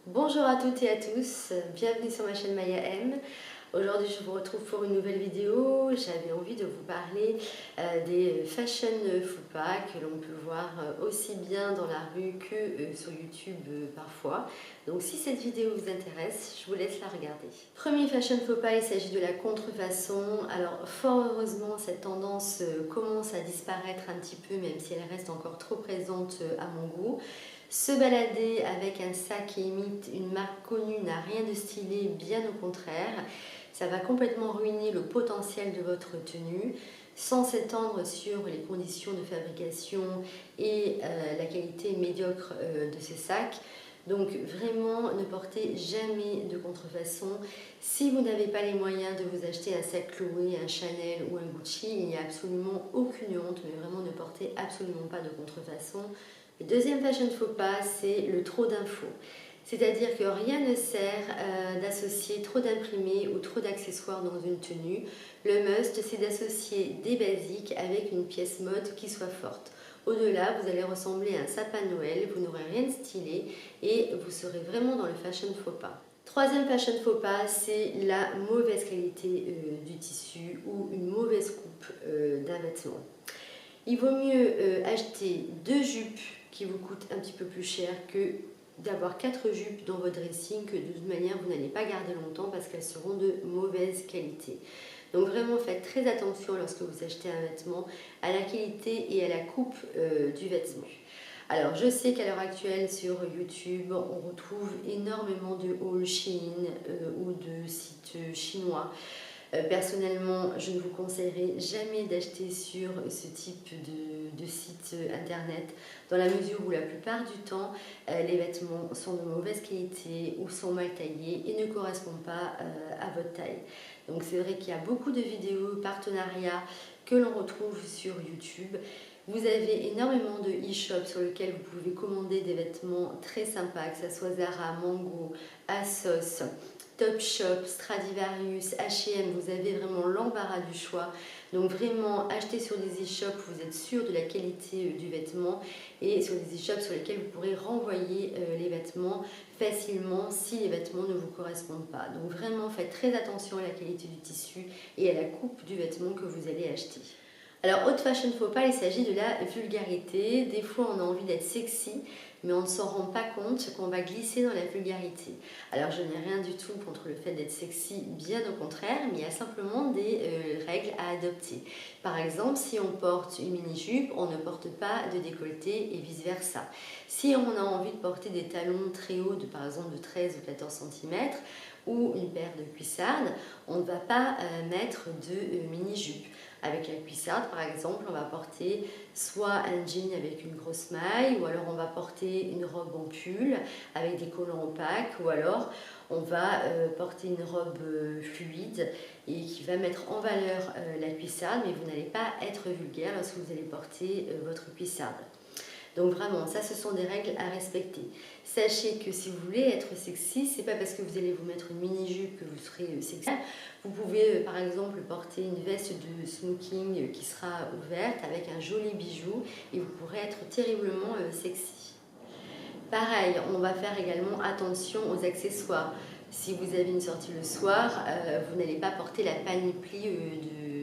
Bonjour à toutes et à tous, bienvenue sur ma chaîne Maya M. Aujourd'hui je vous retrouve pour une nouvelle vidéo. J'avais envie de vous parler des fashion faux pas que l'on peut voir aussi bien dans la rue que sur YouTube parfois. Donc si cette vidéo vous intéresse, je vous laisse la regarder. Premier fashion faux pas, il s'agit de la contrefaçon. Alors fort heureusement cette tendance commence à disparaître un petit peu, même si elle reste encore trop présente à mon goût. Se balader avec un sac qui imite une marque connue n'a rien de stylé, bien au contraire. Ça va complètement ruiner le potentiel de votre tenue, sans s'étendre sur les conditions de fabrication et la qualité médiocre de ces sacs. Donc vraiment, ne portez jamais de contrefaçon. Si vous n'avez pas les moyens de vous acheter un sac Chloé, un Chanel ou un Gucci, il n'y a absolument aucune honte, mais vraiment ne portez absolument pas de contrefaçon. Le deuxième fashion faux pas, c'est le trop d'infos. C'est-à-dire que rien ne sert d'associer trop d'imprimés ou trop d'accessoires dans une tenue. Le must, c'est d'associer des basiques avec une pièce mode qui soit forte. Au-delà, vous allez ressembler à un sapin de Noël, vous n'aurez rien de stylé et vous serez vraiment dans le fashion faux pas. Troisième fashion faux pas, c'est la mauvaise qualité du tissu ou une mauvaise coupe d'un vêtement. Il vaut mieux acheter 2 jupes qui vous coûtent un petit peu plus cher que d'avoir 4 jupes dans votre dressing que de toute manière vous n'allez pas garder longtemps parce qu'elles seront de mauvaise qualité. Donc vraiment faites très attention lorsque vous achetez un vêtement à la qualité et à la coupe du vêtement. Alors je sais qu'à l'heure actuelle sur YouTube on retrouve énormément de haul Shein ou de sites chinois. Personnellement, je ne vous conseillerais jamais d'acheter sur ce type de site internet dans la mesure où la plupart du temps les vêtements sont de mauvaise qualité ou sont mal taillés et ne correspondent pas à votre taille. Donc c'est vrai qu'il y a beaucoup de vidéos partenariats que l'on retrouve sur YouTube. Vous avez énormément de e-shops sur lesquels vous pouvez commander des vêtements très sympas, que ce soit Zara, Mango, ASOS, Topshop, Stradivarius, H&M, vous avez vraiment l'embarras du choix. Donc vraiment, achetez sur des e-shops, vous êtes sûr de la qualité du vêtement et sur des e-shops sur lesquels vous pourrez renvoyer les vêtements facilement si les vêtements ne vous correspondent pas. Donc vraiment, faites très attention à la qualité du tissu et à la coupe du vêtement que vous allez acheter. Alors, autre fashion faux pas, il s'agit de la vulgarité. Des fois, on a envie d'être sexy, mais on ne s'en rend pas compte qu'on va glisser dans la vulgarité. Alors, je n'ai rien du tout contre le fait d'être sexy, bien au contraire, mais il y a simplement des règles à adopter. Par exemple, si on porte une mini-jupe, on ne porte pas de décolleté et vice-versa. Si on a envie de porter des talons très hauts, par exemple de 13 ou 14 cm, ou une paire de cuissardes, on ne va pas mettre de mini-jupe. Avec la cuissarde, par exemple, on va porter soit un jean avec une grosse maille, ou alors on va porter une robe en pull avec des collants opaques, ou alors on va porter une robe fluide et qui va mettre en valeur la cuissarde, mais vous n'allez pas être vulgaire lorsque vous allez porter votre cuissarde. Donc vraiment, ça ce sont des règles à respecter. Sachez que si vous voulez être sexy, c'est pas parce que vous allez vous mettre une mini-jupe que vous serez sexy. Vous pouvez par exemple porter une veste de smoking qui sera ouverte avec un joli bijou et vous pourrez être terriblement sexy. Pareil, on va faire également attention aux accessoires. Si vous avez une sortie le soir, vous n'allez pas porter la panoplie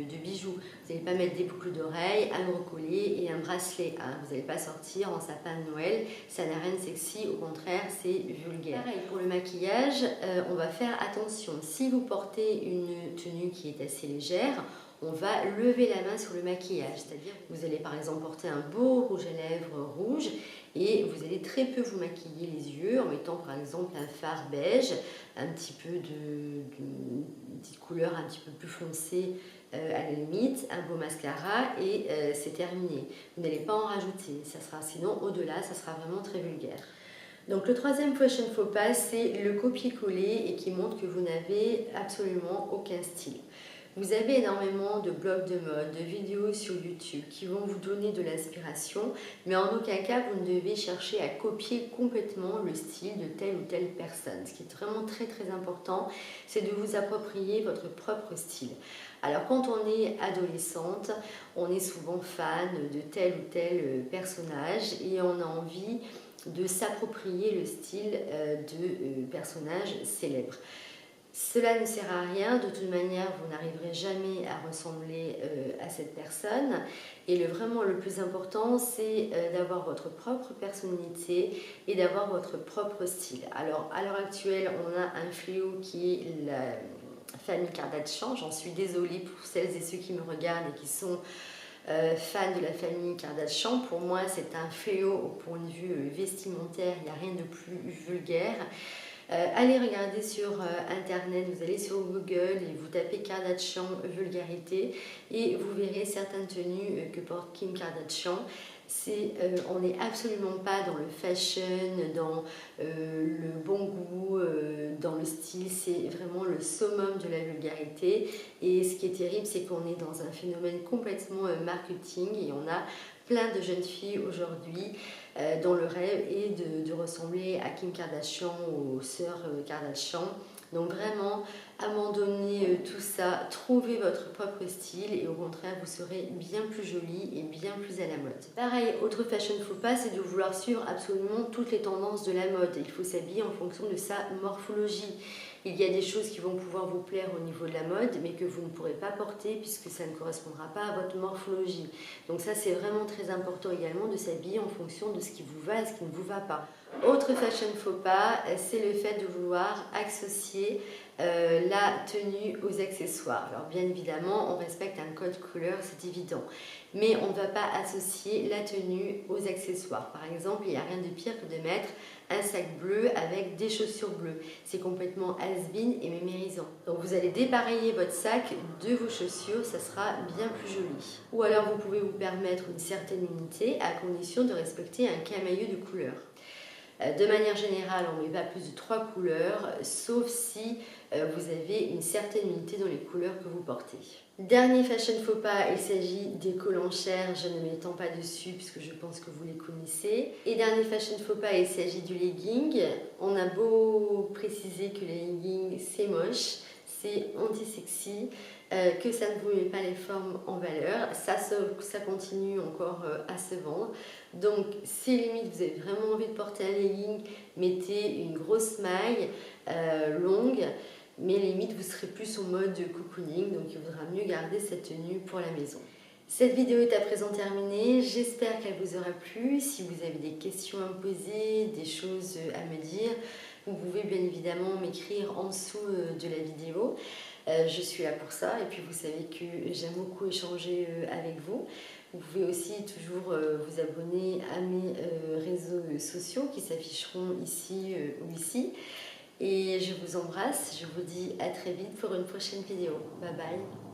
de bijoux. Vous n'allez pas mettre des boucles d'oreilles, un gros collier et un bracelet. Hein. Vous n'allez pas sortir en sapin de Noël, ça n'a rien de sexy, au contraire, c'est vulgaire. Pareil, pour le maquillage, on va faire attention. Si vous portez une tenue qui est assez légère, on va lever la main sur le maquillage, c'est-à-dire vous allez par exemple porter un beau rouge à lèvres rouge et vous allez très peu vous maquiller les yeux en mettant par exemple un fard beige, un petit peu une petite couleur un petit peu plus foncée à la limite, un beau mascara et c'est terminé. Vous n'allez pas en rajouter, ça sera, sinon au-delà ça sera vraiment très vulgaire. Donc le troisième fashion faux pas, c'est le copier-coller et qui montre que vous n'avez absolument aucun style. Vous avez énormément de blogs de mode, de vidéos sur YouTube qui vont vous donner de l'inspiration, mais en aucun cas vous ne devez chercher à copier complètement le style de telle ou telle personne. Ce qui est vraiment très très important, c'est de vous approprier votre propre style. Alors quand on est adolescente, on est souvent fan de tel ou tel personnage et on a envie de s'approprier le style de personnages célèbres. Cela ne sert à rien, de toute manière vous n'arriverez jamais à ressembler à cette personne et vraiment le plus important c'est d'avoir votre propre personnalité et d'avoir votre propre style. Alors à l'heure actuelle on a un fléau qui est la famille Kardashian, j'en suis désolée pour celles et ceux qui me regardent et qui sont fans de la famille Kardashian. Pour moi c'est un fléau au point de vue vestimentaire, il n'y a rien de plus vulgaire. Allez regarder sur internet, vous allez sur Google et vous tapez Kardashian vulgarité et vous verrez certaines tenues que porte Kim Kardashian. On n'est absolument pas dans le fashion, dans le bon goût, dans le style, c'est vraiment le summum de la vulgarité. Et ce qui est terrible, c'est qu'on est dans un phénomène complètement marketing et on a plein de jeunes filles aujourd'hui dont le rêve est de ressembler à Kim Kardashian, aux sœurs Kardashian. Donc vraiment, abandonnez tout ça, trouvez votre propre style et au contraire, vous serez bien plus jolie et bien plus à la mode. Pareil, autre fashion faux pas, c'est de vouloir suivre absolument toutes les tendances de la mode. Il faut s'habiller en fonction de sa morphologie. Il y a des choses qui vont pouvoir vous plaire au niveau de la mode, mais que vous ne pourrez pas porter puisque ça ne correspondra pas à votre morphologie. Donc ça, c'est vraiment très important également de s'habiller en fonction de ce qui vous va et ce qui ne vous va pas. Autre fashion faux pas, c'est le fait de vouloir associer la tenue aux accessoires. Alors bien évidemment, on respecte un code couleur, c'est évident. Mais on ne va pas associer la tenue aux accessoires. Par exemple, il n'y a rien de pire que de mettre un sac bleu avec des chaussures bleues. C'est complètement has-been et mémérisant. Donc vous allez dépareiller votre sac de vos chaussures, ça sera bien plus joli. Ou alors vous pouvez vous permettre une certaine unité à condition de respecter un camailleux de couleur. De manière générale, on ne met pas plus de 3 couleurs, sauf si vous avez une certaine unité dans les couleurs que vous portez. Dernier fashion faux pas, il s'agit des collants chers, je ne m'étends pas dessus puisque je pense que vous les connaissez. Et dernier fashion faux pas, il s'agit du legging. On a beau préciser que les leggings c'est moche, c'est anti-sexy, que ça ne vous met pas les formes en valeur, ça continue encore à se vendre. Donc si limite vous avez vraiment envie de porter un legging, mettez une grosse maille longue, mais limite vous serez plus en mode cocooning, donc il vaudra mieux garder cette tenue pour la maison. Cette vidéo est à présent terminée, j'espère qu'elle vous aura plu. Si vous avez des questions à me poser, des choses à me dire, vous pouvez bien évidemment m'écrire en dessous de la vidéo. Je suis là pour ça et puis vous savez que j'aime beaucoup échanger avec vous. Vous pouvez aussi toujours vous abonner à mes réseaux sociaux qui s'afficheront ici ou ici. Et je vous embrasse, je vous dis à très vite pour une prochaine vidéo. Bye bye.